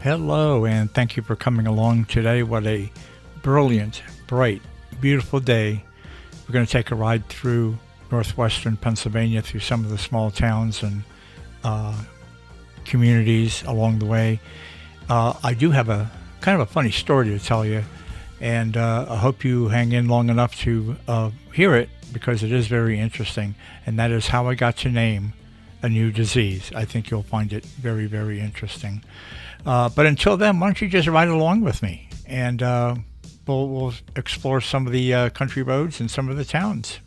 Hello, and thank you for coming along today. What a brilliant, bright, beautiful day. We're going to take a ride through northwestern Pennsylvania, through some of the small towns and communities along the way. I do have a kind of a funny story to tell you, and I hope you hang in long enough to hear it because it is very interesting, and that is how I got to name a new disease. I think you'll find it very, very interesting. But until then, why don't you just ride along with me, and we'll explore some of the country roads and some of the towns.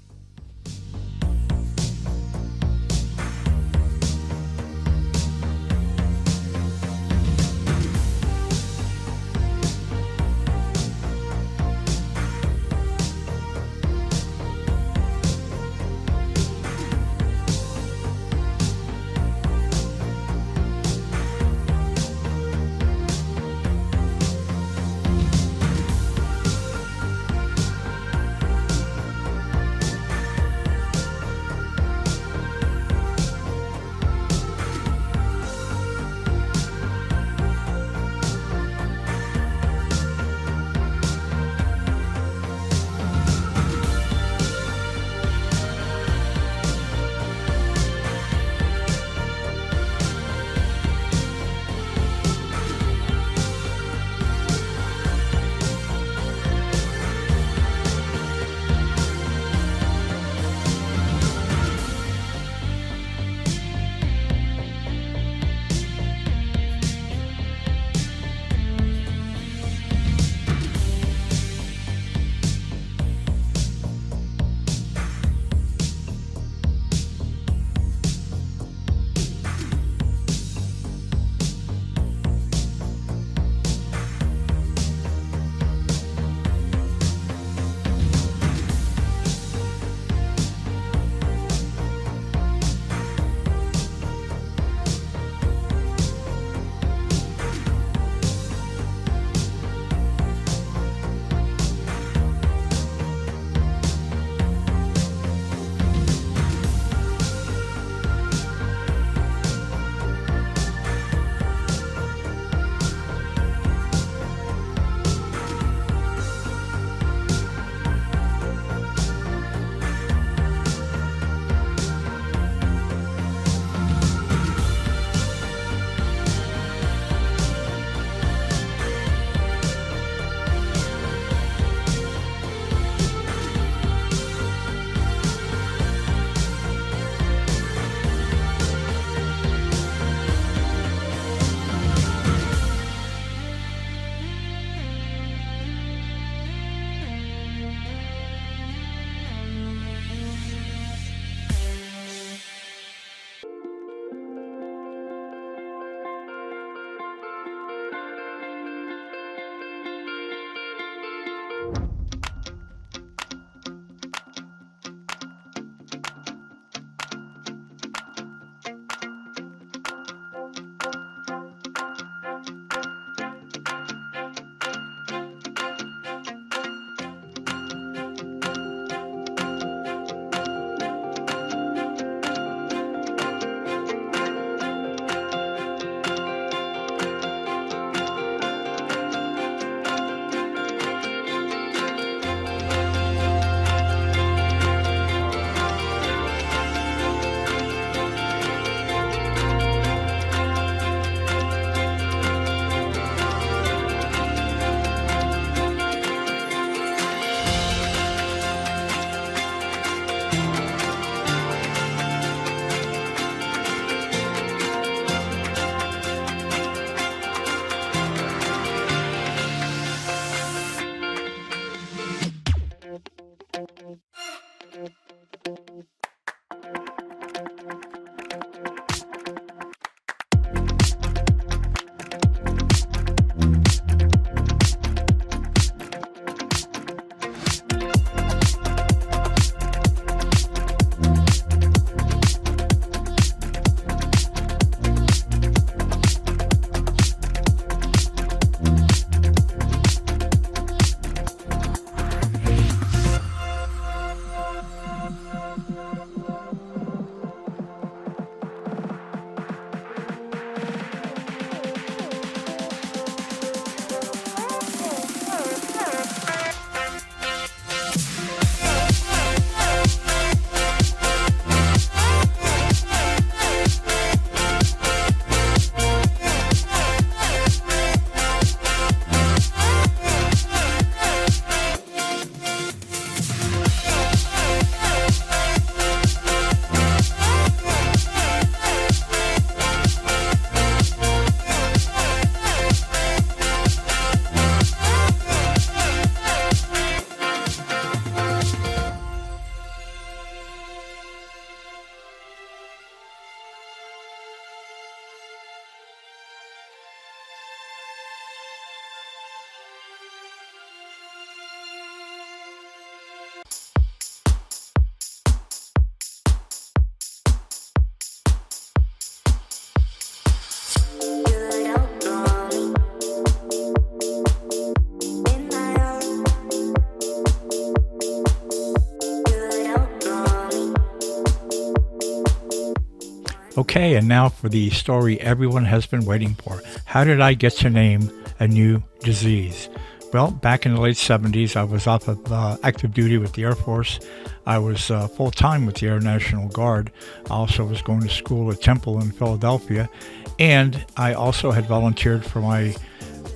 Okay, and now for the story everyone has been waiting for. How did I get to name a new disease? Well, back in the late 70s, I was off of active duty with the Air Force. I was full-time with the Air National Guard. I also was going to school at Temple in Philadelphia. And I also had volunteered for my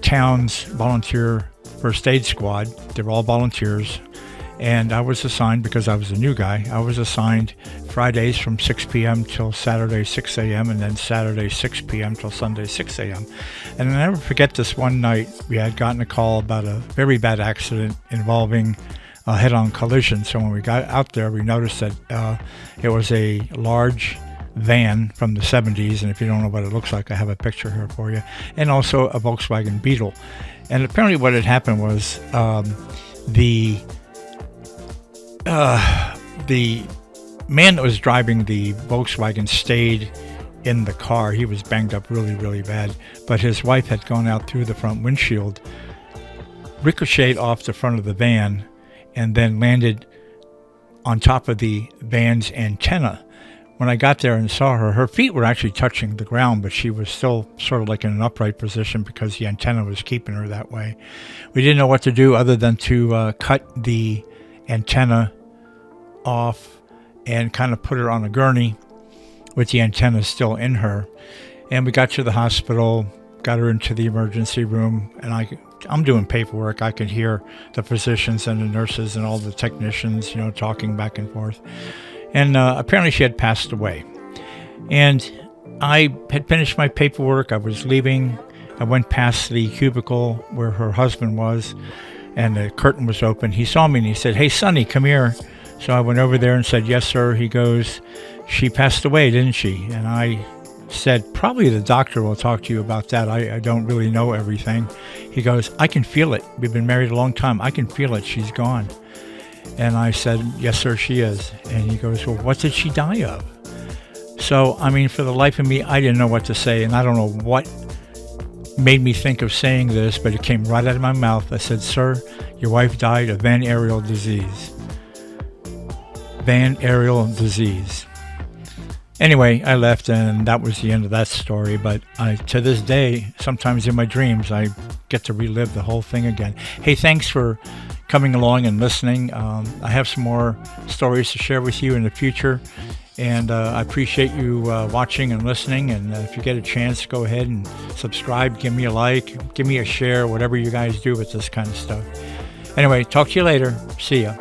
town's volunteer first aid squad. They were all volunteers. And I was assigned, because I was a new guy, I was assigned Fridays from 6 p.m. till Saturday 6 a.m. and then Saturday 6 p.m. till Sunday 6 a.m. And I'll never forget this one night. We had gotten a call about a very bad accident involving a head-on collision. So when we got out there, we noticed that it was a large van from the 70s. And if you don't know what it looks like, I have a picture here for you. And also a Volkswagen Beetle. And apparently what had happened was the man that was driving the Volkswagen stayed in the car. He was banged up really, really bad. But his wife had gone out through the front windshield, ricocheted off the front of the van, and then landed on top of the van's antenna. When I got there and saw her, her feet were actually touching the ground, but she was still sort of like in an upright position because the antenna was keeping her that way. We didn't know what to do other than to cut the antenna off and kind of put her on a gurney with the antenna still in her. And we got to the hospital, got her into the emergency room, and I'm doing paperwork. I could hear the physicians and the nurses and all the technicians, talking back and forth. And apparently she had passed away. And I had finished my paperwork. I was leaving. I went past the cubicle where her husband was, and the curtain was open. He saw me and he said, "Hey, Sonny, come here." So I went over there and said, "Yes, sir." He goes, "She passed away, didn't she?" And I said, "Probably the doctor will talk to you about that. I don't really know everything." He goes, "I can feel it. We've been married a long time. I can feel it. She's gone." And I said, "Yes, sir, she is." And he goes, "Well, what did she die of?" So, for the life of me, I didn't know what to say. And I don't know what made me think of saying this, but it came right out of my mouth. I said, "Sir, your wife died of venereal disease." Venereal disease. Anyway, I left, and that was the end of that story. But to this day, sometimes in my dreams, I get to relive the whole thing again. Hey, thanks for coming along and listening. I have some more stories to share with you in the future. And I appreciate you watching and listening. And if you get a chance, go ahead and subscribe. Give me a like. Give me a share. Whatever you guys do with this kind of stuff. Anyway, talk to you later. See ya.